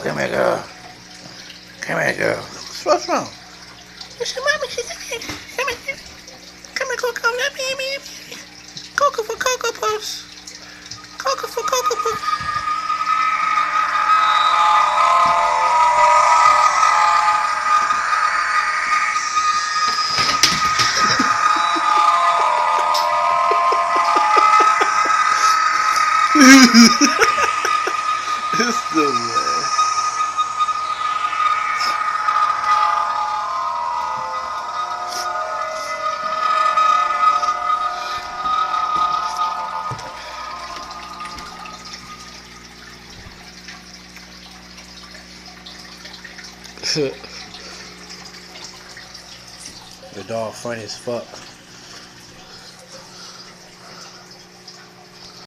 come here, girl. Come here, girl. What's wrong? She said, Mommy, she said, come here. Come here, Coco. Let me. Coco for Cocoa Puffs. Coco for Cocoa Puffs. It's the man. The dog funny as fuck.